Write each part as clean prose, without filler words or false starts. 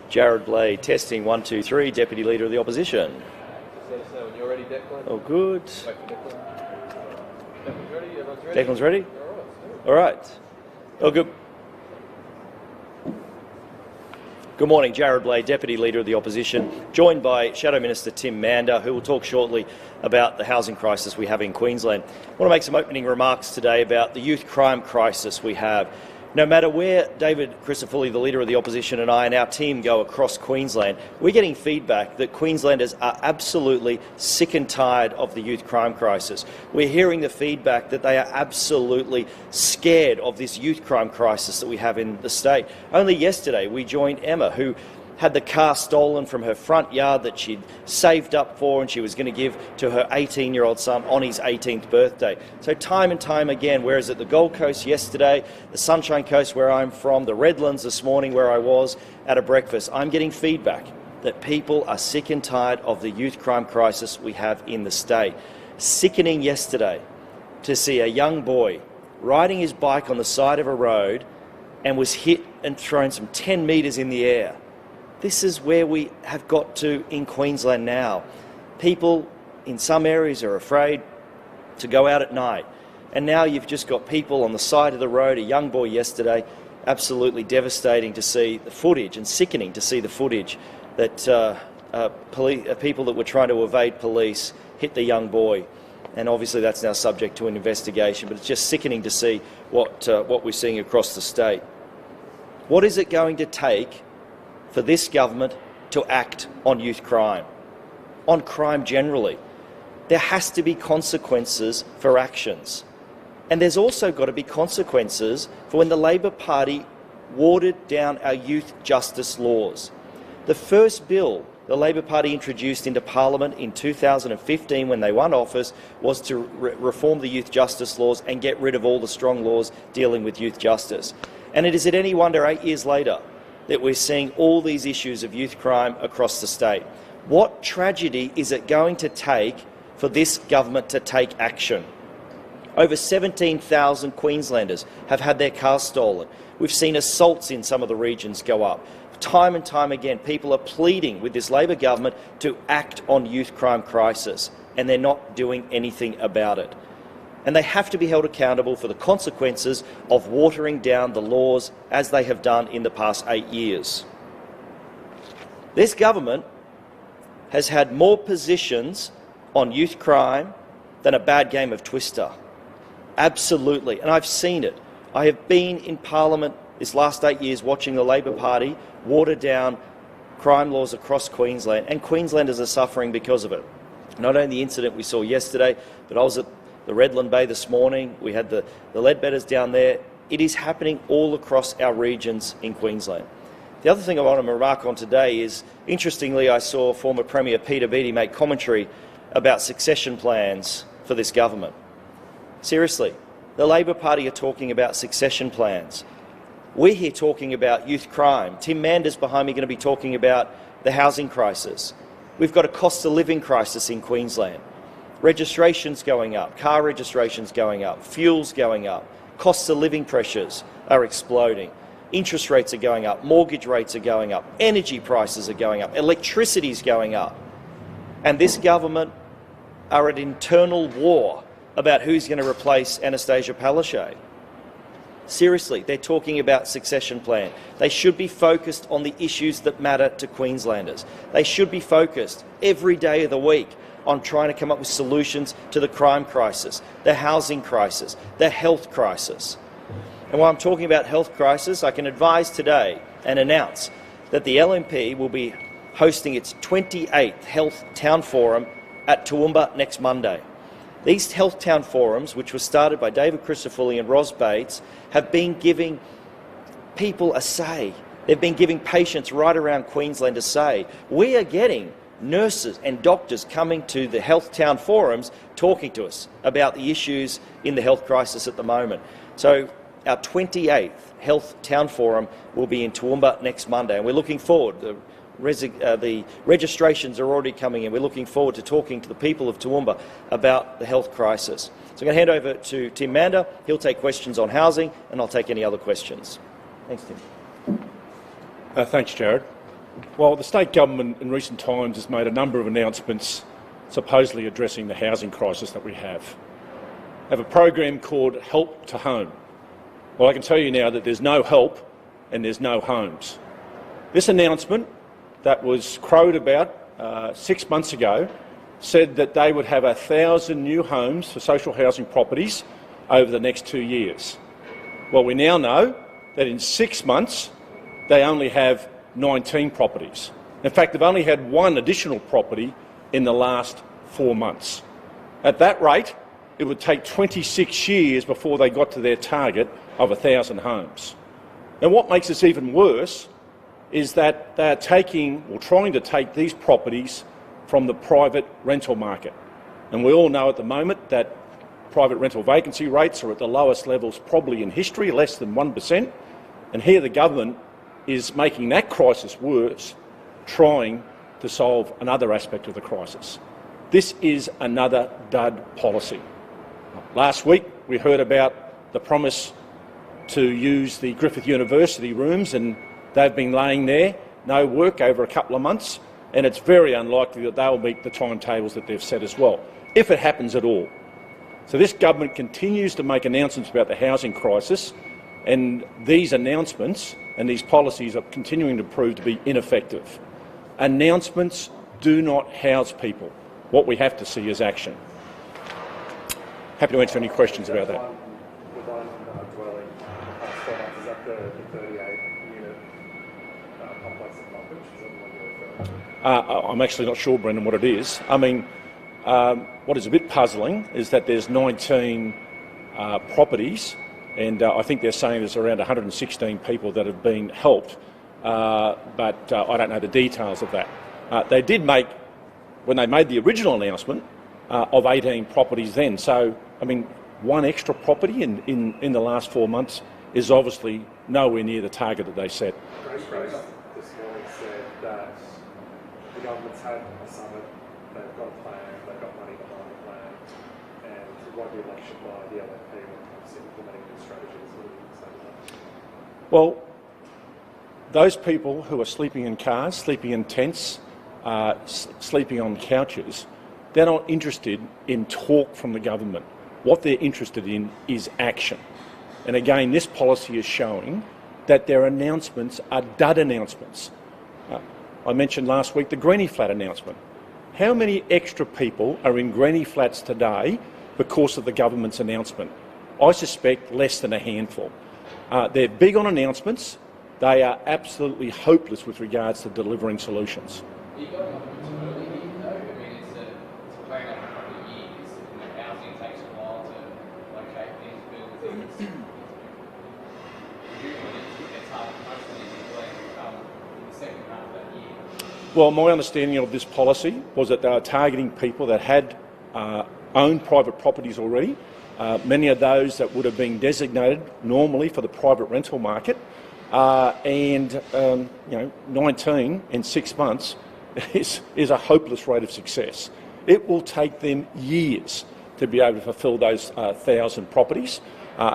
Jared Blade, testing 1, 2, 3, Deputy Leader of the Opposition. So when you're ready, Declan. Oh, good. Wait for Declan. Declan's ready? Everyone's ready? Declan's ready? All right, All right. Oh, good. Good morning, Jared Blade, Deputy Leader of the Opposition, joined by Shadow Minister Tim Mander, who will talk shortly about the housing crisis we have in Queensland. I want to make some opening remarks today about the youth crime crisis we have. No matter where David Crisafulli, the Leader of the Opposition, and I and our team go across Queensland, we're getting feedback that Queenslanders are absolutely sick and tired of the youth crime crisis. We're hearing the feedback that they are absolutely scared of this youth crime crisis that we have in the state. Only yesterday we joined Emma, who had the car stolen from her front yard that she'd saved up for and she was going to give to her 18-year-old son on his 18th birthday. So time and time again, whereas at the Gold Coast yesterday, the Sunshine Coast where I'm from, the Redlands this morning where I was at a breakfast, I'm getting feedback that people are sick and tired of the youth crime crisis we have in the state. Sickening yesterday to see a young boy riding his bike on the side of a road and was hit and thrown some 10 metres in the air. This is where we have got to in Queensland now. People in some areas are afraid to go out at night. And now you've just got people on the side of the road, a young boy yesterday, absolutely devastating to see the footage and sickening to see the footage that people that were trying to evade police hit the young boy. And obviously that's now subject to an investigation, but it's just sickening to see what we're seeing across the state. What is it going to take for this government to act on youth crime, on crime generally? There has to be consequences for actions. And there's also got to be consequences for when the Labor Party watered down our youth justice laws. The first bill the Labor Party introduced into Parliament in 2015 when they won office was to reform the youth justice laws and get rid of all the strong laws dealing with youth justice. And it is it any wonder 8 years later that we're seeing all these issues of youth crime across the state. What tragedy is it going to take for this government to take action? Over 17,000 Queenslanders have had their cars stolen. We've seen assaults in some of the regions go up. Time and time again, people are pleading with this Labor government to act on youth crime crisis, and they're not doing anything about it. And they have to be held accountable for the consequences of watering down the laws as they have done in the past 8 years. This government has had more positions on youth crime than a bad game of Twister. Absolutely. And I've seen it. I have been in Parliament this last 8 years watching the Labor Party water down crime laws across Queensland, and Queenslanders are suffering because of it. Not only the incident we saw yesterday, but I was at the Redland Bay this morning. We had the Leadbetters down there. It is happening all across our regions in Queensland. The other thing I want to remark on today is, interestingly, I saw former Premier Peter Beattie make commentary about succession plans for this government. Seriously, the Labor Party are talking about succession plans. We're here talking about youth crime. Tim Mander's behind me going to be talking about the housing crisis. We've got a cost of living crisis in Queensland. Registrations going up, car registrations going up, fuels going up, costs of living pressures are exploding, interest rates are going up, mortgage rates are going up, energy prices are going up, electricity is going up. And this government are at internal war about who's going to replace Anastasia Palaszczuk. Seriously, they're talking about succession plan. They should be focused on the issues that matter to Queenslanders. They should be focused every day of the week on trying to come up with solutions to the crime crisis, the housing crisis, the health crisis. And while I'm talking about health crisis, I can advise today and announce that the LNP will be hosting its 28th Health Town Forum at Toowoomba next Monday. These Health Town Forums, which were started by David Crisafulli and Ros Bates, have been giving people a say. They've been giving patients right around Queensland a say. We are getting nurses and doctors coming to the Health Town Forums talking to us about the issues in the health crisis at the moment. So our 28th Health Town Forum will be in Toowoomba next Monday, and we're looking forward. The registrations are already coming in. We're looking forward to talking to the people of Toowoomba about the health crisis. So I'm going to hand over to Tim Mander. He'll take questions on housing, and I'll take any other questions. Thanks, Tim. Thanks, Jared. Well, the state government in recent times has made a number of announcements supposedly addressing the housing crisis that we have. They have a program called Help to Home. Well, I can tell you now that there's no help and there's no homes. This announcement that was crowed about 6 months ago said that they would have 1,000 new homes for social housing properties over the next 2 years. Well, we now know that in 6 months they only have 19 properties. In fact, they've only had one additional property in the last 4 months. At that rate, it would take 26 years before they got to their target of 1,000 homes. And what makes this even worse is that they're taking, or trying to take, these properties from the private rental market. And we all know at the moment that private rental vacancy rates are at the lowest levels probably in history, less than 1%. And here the government is making that crisis worse, trying to solve another aspect of the crisis. This is another dud policy. Last week we heard about the promise to use the Griffith University rooms, and they've been laying there, no work over a couple of months, and it's very unlikely that they'll meet the timetables that they've set as well, if it happens at all. So this government continues to make announcements about the housing crisis, and these announcements and these policies are continuing to prove to be ineffective. Announcements do not house people. What we have to see is action. Happy to answer any questions about that. The one dwelling is that the 38-unit complex at Longridge? Is that the one you're referring to? I'm actually not sure, Brendan, what it is. I mean, what is a bit puzzling is that there's 19 properties, and I think they're saying there's around 116 people that have been helped, but I don't know the details of that. They did make, when they made the original announcement, of 18 properties then. So, I mean, one extra property in the last 4 months is obviously nowhere near the target that they set. Grace this morning said that the government's had a summit, they've got a plan, they've got money behind the plan, and it won't be election by the LNP when it comes to implementing these strategies. What do you say to that? Well, those people who are sleeping in cars, sleeping in tents, sleeping on couches, they're not interested in talk from the government. What they're interested in is action. And again, this policy is showing that their announcements are dud announcements. I mentioned last week the Greenie Flat announcement. How many extra people are in Greenie Flats today because of the government's announcement? I suspect less than a handful. They're big on announcements. They are absolutely hopeless with regards to delivering solutions. Are you going up too early here, though? I mean, it's playing out for a couple of years, and housing takes a while to locate things, build things. Usually it's hard, most of these things come in the second half of that year. Well, my understanding of this policy was that they were targeting people that had owned private properties already, many of those that would have been designated normally for the private rental market, and 19 in 6 months is a hopeless rate of success. It will take them years to be able to fulfil those 1,000 properties.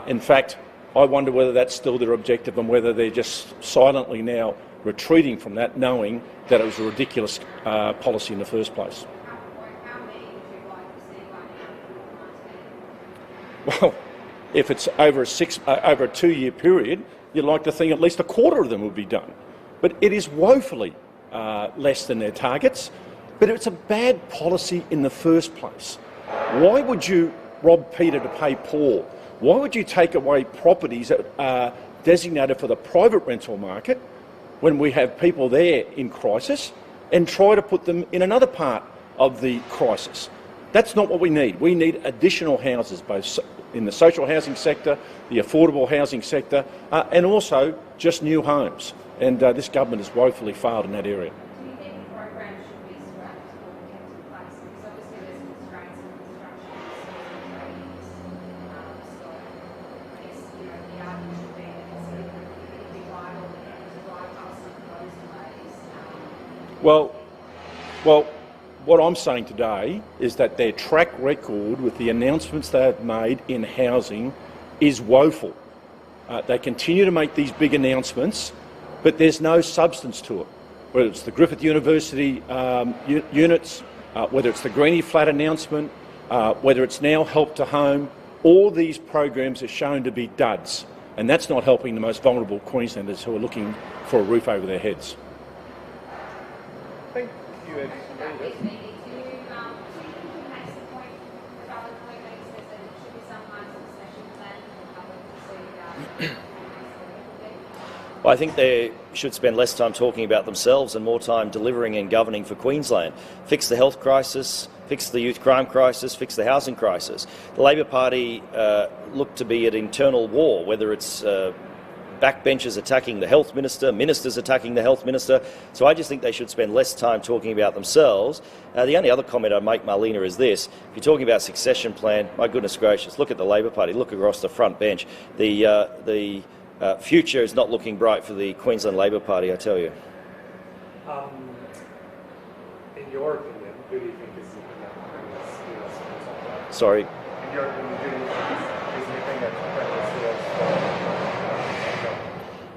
In fact, I wonder whether that's still their objective and whether they're just silently now retreating from that, knowing that it was a ridiculous policy in the first place. How many would you like to see by 19? Well, if it's over a 2-year period, you'd like to think at least a quarter of them would be done. But it is woefully less than their targets. But it's a bad policy in the first place. Why would you rob Peter to pay Paul? Why would you take away properties that are designated for the private rental market when we have people there in crisis and try to put them in another part of the crisis? That's not what we need. We need additional houses, both in the social housing sector, the affordable housing sector, and also just new homes. And this government has woefully failed in that area. Do you think the program should be scrapped or kept in place? Because obviously there's constraints in construction, so I guess the argument should be that it's sort of be vital to bypass some of those delays. Well, what I'm saying today is that their track record with the announcements they have made in housing is woeful. They continue to make these big announcements, but there's no substance to it. Whether it's the Griffith University units, whether it's the Greenie Flat announcement, whether it's now Help to Home, all these programs are shown to be duds, and that's not helping the most vulnerable Queenslanders who are looking for a roof over their heads. Thank you, Ed. Well, I think they should spend less time talking about themselves and more time delivering and governing for Queensland. Fix the health crisis, fix the youth crime crisis, fix the housing crisis. The Labor Party look to be at internal war, whether it's backbenchers attacking the health minister, ministers attacking the health minister. So I just think they should spend less time talking about themselves. The only other comment I'd make, Marlena, is this. If you're talking about succession plan, my goodness gracious, look at the Labor Party, look across the front bench. The future is not looking bright for the Queensland Labor Party, I tell you. In your opinion, who do you think is nipping that Premier? Sorry. In your opinion, who do you think is nipping that Premier?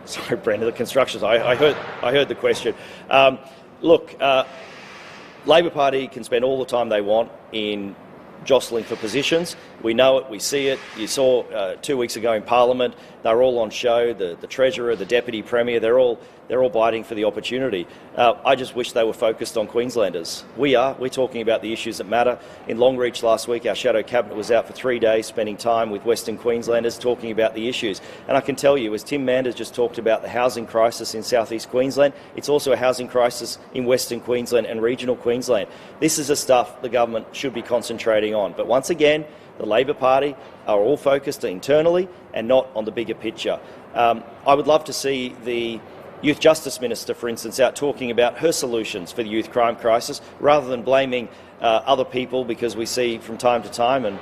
Sorry, Brenda, the constructions. I heard the question. Look, Labor Party can spend all the time they want in jostling for positions. We know it, we see it. You saw 2 weeks ago in Parliament, they were all on show, the Treasurer, the Deputy Premier, they're all biting for the opportunity. I just wish they were focused on Queenslanders. We're talking about the issues that matter. In Longreach last week, our shadow cabinet was out for 3 days spending time with Western Queenslanders talking about the issues. And I can tell you, as Tim Manders just talked about the housing crisis in southeast Queensland, it's also a housing crisis in Western Queensland and regional Queensland. This is the stuff the government should be concentrating on. But once again, the Labor Party are all focused internally and not on the bigger picture. I would love to see the Youth Justice Minister, for instance, out talking about her solutions for the youth crime crisis, rather than blaming other people, because we see from time to time, and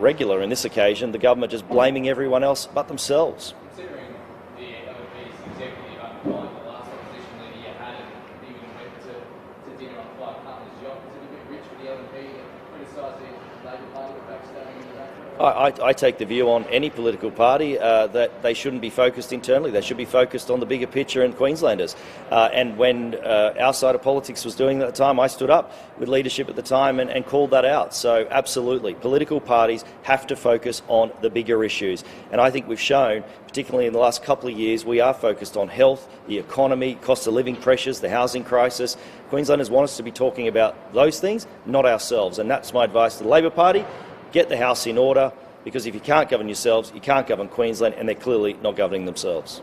regular in this occasion, the government just blaming everyone else but themselves. Considering the LNP's executive undermined the last opposition leader you had and even went to dinner on Clive Cutler's yacht, is it a bit rich for the LNP to criticise the Labor Party for backstabbing in the background? I take the view on any political party that they shouldn't be focused internally. They should be focused on the bigger picture and Queenslanders. And when our side of politics was doing that at the time, I stood up with leadership at the time and called that out. So absolutely, political parties have to focus on the bigger issues. And I think we've shown, particularly in the last couple of years, we are focused on health, the economy, cost of living pressures, the housing crisis. Queenslanders want us to be talking about those things, not ourselves. And that's my advice to the Labor Party. Get the House in order, because if you can't govern yourselves, you can't govern Queensland, and they're clearly not governing themselves.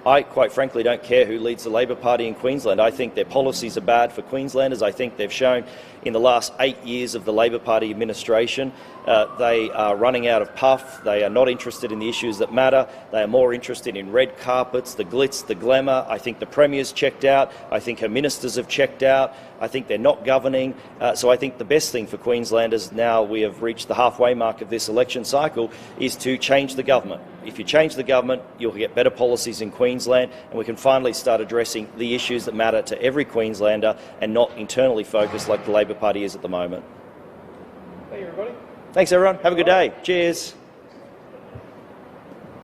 I, quite frankly, don't care who leads the Labor Party in Queensland. I think their policies are bad for Queenslanders. I think they've shown in the last 8 years of the Labor Party administration they are running out of puff. They are not interested in the issues that matter. They are more interested in red carpets, the glitz, the glamour. I think the Premier's checked out. I think her ministers have checked out. I think they're not governing. So I think the best thing for Queenslanders, now we have reached the halfway mark of this election cycle, is to change the government. If you change the government, you'll get better policies in Queensland, and we can finally start addressing the issues that matter to every Queenslander and not internally focused like the Labor Party is at the moment. Thank you, everybody. Thanks, everyone. Have a good day. Cheers.